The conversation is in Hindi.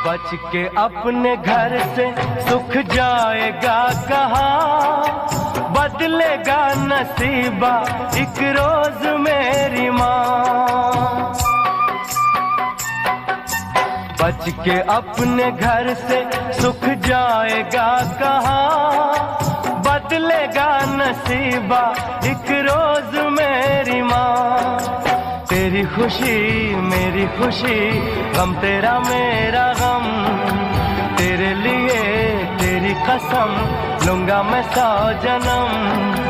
बच के अपने घर से सुख जाएगा कहाँ, बदलेगा नसीबा एक रोज मेरी माँ। बच के अपने घर से सुख जाएगा कहाँ, बदलेगा नसीबा एक रोज मेरी माँ। तेरी खुशी मेरी खुशी, गम तेरा मेरा गम, तेरे लिए तेरी कसम लूंगा मैं 100 जन्म।